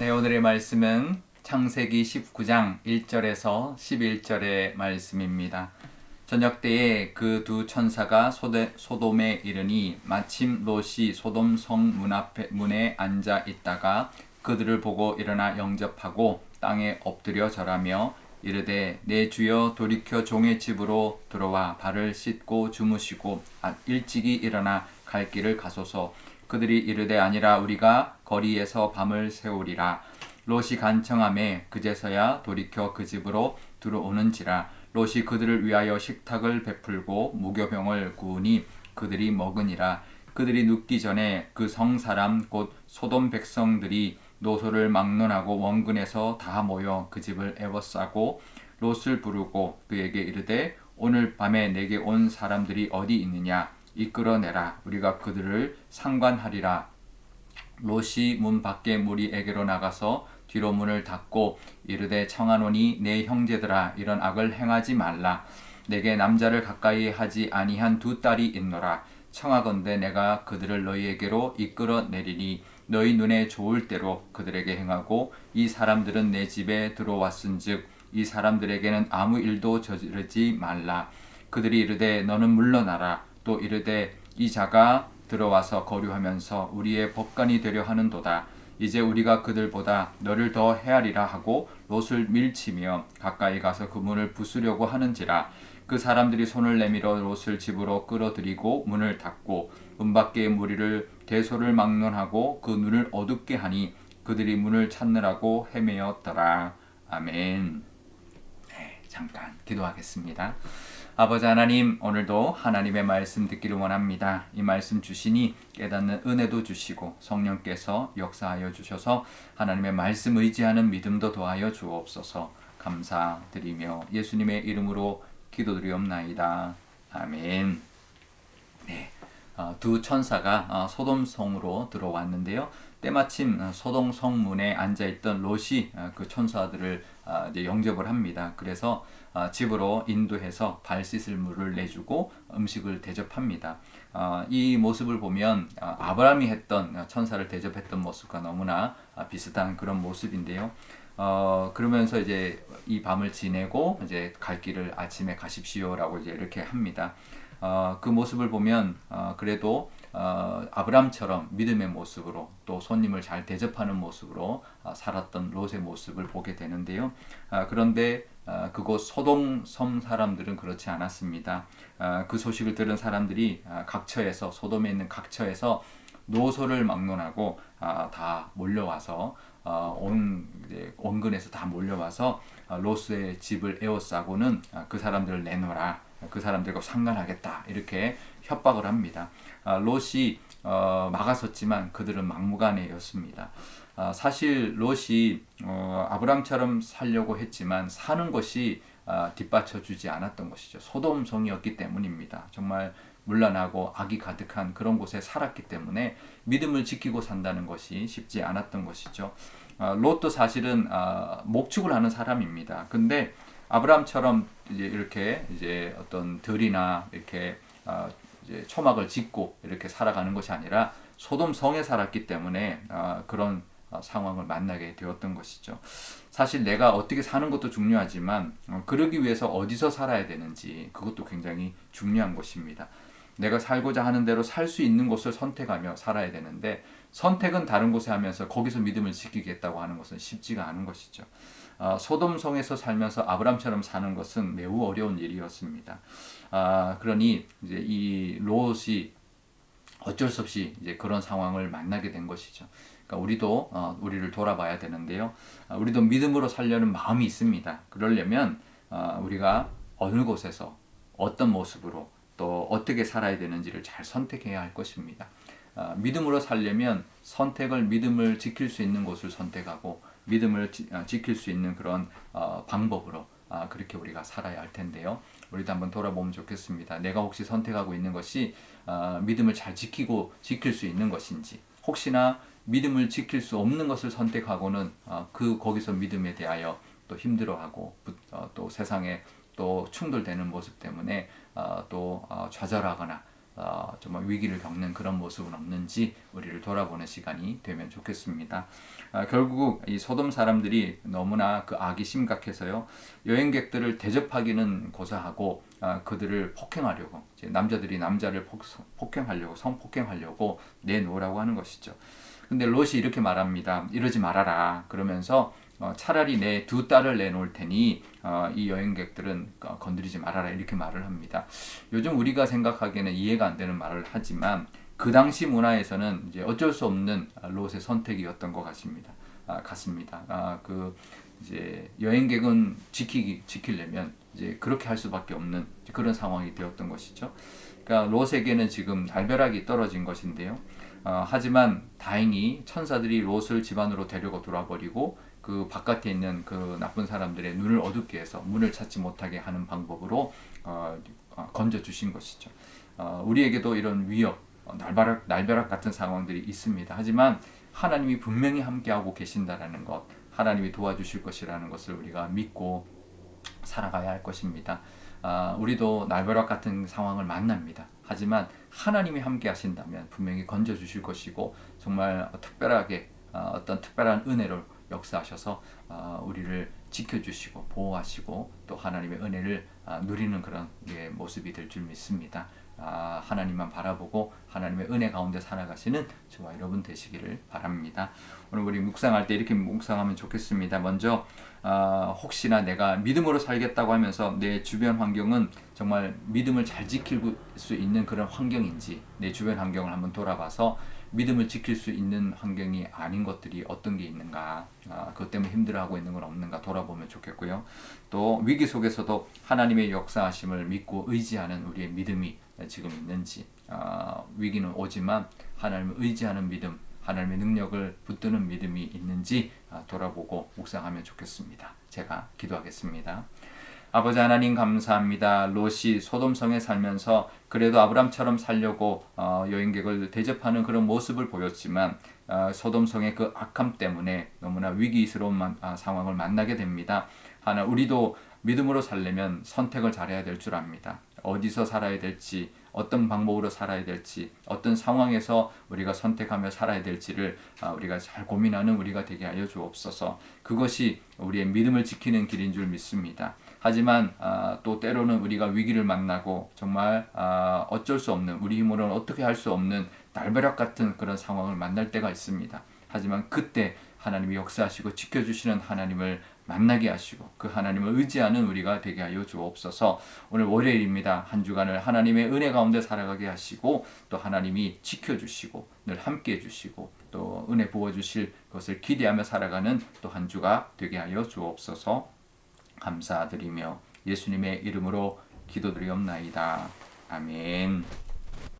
네, 오늘의 말씀은 창세기 19장 1절에서 11절의 말씀입니다. 저녁 때에 그 두 천사가 소돔에 이르니 마침 롯이 소돔 성 문에 앉아 있다가 그들을 보고 일어나 영접하고 땅에 엎드려 절하며 이르되 내 주여 돌이켜 종의 집으로 들어와 발을 씻고 주무시고 일찍이 일어나 갈 길을 가소서. 그들이 이르되 아니라 우리가 거리에서 밤을 새우리라. 롯이 간청하매 그제서야 돌이켜 그 집으로 들어오는지라. 롯이 그들을 위하여 식탁을 베풀고 무교병을 구우니 그들이 먹으니라. 그들이 눕기 전에 그 성 사람 곧 소돔 백성들이 노소를 막론하고 원근에서 다 모여 그 집을 에워싸고 롯을 부르고 그에게 이르되 오늘 밤에 내게 온 사람들이 어디 있느냐 이끌어내라. 우리가 그들을 상관하리라. 롯이 문 밖에 무리에게로 나가서 뒤로 문을 닫고 이르되 청하노니 내 형제들아 이런 악을 행하지 말라. 내게 남자를 가까이 하지 아니한 두 딸이 있노라. 청하건대 내가 그들을 너희에게로 이끌어내리니 너희 눈에 좋을 대로 그들에게 행하고 이 사람들은 내 집에 들어왔은즉 이 사람들에게는 아무 일도 저지르지 말라. 그들이 이르되 너는 물러나라. 또 이르되 이 자가 들어와서 거류하면서 우리의 법관이 되려 하는도다. 이제 우리가 그들보다 너를 더 헤아리라 하고 롯을 밀치며 가까이 가서 그 문을 부수려고 하는지라. 그 사람들이 손을 내밀어 롯을 집으로 끌어들이고 문을 닫고 문 밖에 무리를 대소를 막론하고 그 눈을 어둡게 하니 그들이 문을 찾느라고 헤매었더라. 아멘. 네, 잠깐 기도하겠습니다. 아버지 하나님, 오늘도 하나님의 말씀 듣기를 원합니다. 이 말씀 주시니 깨닫는 은혜도 주시고 성령께서 역사하여 주셔서 하나님의 말씀 의지하는 믿음도 더하여 주옵소서. 감사드리며 예수님의 이름으로 기도드리옵나이다. 아멘. 네, 두 천사가 소돔 성으로 들어왔는데요. 때마침 소돔 성문에 앉아있던 롯이 그 천사들을 이제 영접을 합니다. 그래서 집으로 인도해서 발 씻을 물을 내주고 음식을 대접합니다. 이 모습을 보면 아브라함이 했던 천사를 대접했던 모습과 너무나 비슷한 그런 모습인데요. 그러면서 이제 이 밤을 지내고 이제 갈 길을 아침에 가십시오라고 이제 이렇게 합니다. 그 모습을 보면 그래도 아브람처럼 믿음의 모습으로 또 손님을 잘 대접하는 모습으로 살았던 롯의 모습을 보게 되는데요. 그런데 그곳 소돔 섬 사람들은 그렇지 않았습니다. 그 소식을 들은 사람들이 각처에서 소돔에 있는 각처에서 노소를 막론하고 다 몰려와서 원근에서 다 몰려와서 롯의 집을 에워싸고는 그 사람들을 내놓으라. 그 사람들과 상관하겠다 이렇게 협박을 합니다. 롯이 막아섰지만 그들은 막무가내였습니다. 사실 롯이 아브람처럼 살려고 했지만 사는 것이 뒷받쳐주지 않았던 것이죠. 소돔성이었기 때문입니다. 정말 문란하고 악이 가득한 그런 곳에 살았기 때문에 믿음을 지키고 산다는 것이 쉽지 않았던 것이죠. 롯도 사실은 목축을 하는 사람입니다. 근데 아브라함처럼 이제 이렇게 이제 어떤 들이나 이렇게 이제 초막을 짓고 이렇게 살아가는 것이 아니라 소돔 성에 살았기 때문에 그런 상황을 만나게 되었던 것이죠. 사실 내가 어떻게 사는 것도 중요하지만 그러기 위해서 어디서 살아야 되는지 그것도 굉장히 중요한 것입니다. 내가 살고자 하는 대로 살 수 있는 곳을 선택하며 살아야 되는데 선택은 다른 곳에 하면서 거기서 믿음을 지키겠다고 하는 것은 쉽지가 않은 것이죠. 소돔성에서 살면서 아브람처럼 사는 것은 매우 어려운 일이었습니다. 그러니 이제 이 롯이 어쩔 수 없이 이제 그런 상황을 만나게 된 것이죠. 그러니까 우리도 우리를 돌아봐야 되는데요. 우리도 믿음으로 살려는 마음이 있습니다. 그러려면 우리가 어느 곳에서 어떤 모습으로 또 어떻게 살아야 되는지를 잘 선택해야 할 것입니다. 믿음으로 살려면 믿음을 지킬 수 있는 곳을 선택하고 믿음을 지킬 수 있는 그런 방법으로 그렇게 우리가 살아야 할 텐데요. 우리도 한번 돌아보면 좋겠습니다. 내가 혹시 선택하고 있는 것이 믿음을 잘 지킬 수 있는 것인지, 혹시나 믿음을 지킬 수 없는 것을 선택하고는 거기서 믿음에 대하여 또 힘들어하고 또 세상에 또 충돌되는 모습 때문에 또 좌절하거나 정말 위기를 겪는 그런 모습은 없는지 우리를 돌아보는 시간이 되면 좋겠습니다. 결국 이 소돔 사람들이 너무나 그 악이 심각해서요, 여행객들을 대접하기는 고사하고 그들을 폭행하려고, 이제 남자들이 남자를 폭행하려고, 성폭행하려고 내놓으라고 하는 것이죠. 근데 롯이 이렇게 말합니다. 이러지 말아라. 그러면서 차라리 내 두 딸을 내놓을 테니 이 여행객들은 건드리지 말아라, 이렇게 말을 합니다. 요즘 우리가 생각하기에는 이해가 안 되는 말을 하지만 그 당시 문화에서는 이제 어쩔 수 없는 롯의 선택이었던 것 같습니다. 그 이제 여행객은 지키려면 이제 그렇게 할 수밖에 없는 그런 상황이 되었던 것이죠. 그러니까 롯에게는 지금 날벼락이 떨어진 것인데요. 하지만 다행히 천사들이 롯을 집 안으로 데리고 돌아버리고 그 바깥에 있는 그 나쁜 사람들의 눈을 어둡게 해서 문을 찾지 못하게 하는 방법으로 건져 주신 것이죠. 우리에게도 이런 위협, 날벼락 같은 상황들이 있습니다. 하지만 하나님이 분명히 함께하고 계신다라는 것, 하나님이 도와주실 것이라는 것을 우리가 믿고 살아가야 할 것입니다. 우리도 날벼락 같은 상황을 만납니다. 하지만 하나님이 함께 하신다면 분명히 건져 주실 것이고, 정말 특별하게 어떤 특별한 은혜로 역사하셔서 우리를 지켜주시고 보호하시고 또 하나님의 은혜를 누리는 그런 모습이 될 줄 믿습니다. 하나님만 바라보고 하나님의 은혜 가운데 살아가시는 저와 여러분 되시기를 바랍니다. 오늘 우리 묵상할 때 이렇게 묵상하면 좋겠습니다. 먼저 혹시나 내가 믿음으로 살겠다고 하면서 내 주변 환경은 정말 믿음을 잘 지킬 수 있는 그런 환경인지, 내 주변 환경을 한번 돌아봐서 믿음을 지킬 수 있는 환경이 아닌 것들이 어떤 게 있는가, 그것 때문에 힘들어하고 있는 건 없는가 돌아보면 좋겠고요. 또 위기 속에서도 하나님의 역사하심을 믿고 의지하는 우리의 믿음이 지금 있는지, 위기는 오지만 하나님을 의지하는 믿음, 하나님의 능력을 붙드는 믿음이 있는지 돌아보고 묵상하면 좋겠습니다. 제가 기도하겠습니다. 아버지 하나님 감사합니다. 롯이 소돔성에 살면서 그래도 아브람처럼 살려고 여행객을 대접하는 그런 모습을 보였지만 소돔성의 그 악함 때문에 너무나 위기스러운 상황을 만나게 됩니다. 하나 우리도 믿음으로 살려면 선택을 잘해야 될 줄 압니다. 어디서 살아야 될지, 어떤 방법으로 살아야 될지, 어떤 상황에서 우리가 선택하며 살아야 될지를 우리가 잘 고민하는 우리가 되게 하여 주옵소서. 그것이 우리의 믿음을 지키는 길인 줄 믿습니다. 하지만 또 때로는 우리가 위기를 만나고 정말 어쩔 수 없는, 우리 힘으로는 어떻게 할 수 없는 날벼락 같은 그런 상황을 만날 때가 있습니다. 하지만 그때 하나님이 역사하시고 지켜주시는 하나님을 만나게 하시고 그 하나님을 의지하는 우리가 되게 하여 주옵소서. 오늘 월요일입니다. 한 주간을 하나님의 은혜 가운데 살아가게 하시고 또 하나님이 지켜주시고 늘 함께 해주시고 또 은혜 부어주실 것을 기대하며 살아가는 또 한 주가 되게 하여 주옵소서. 감사드리며 예수님의 이름으로 기도드리옵나이다. 아멘.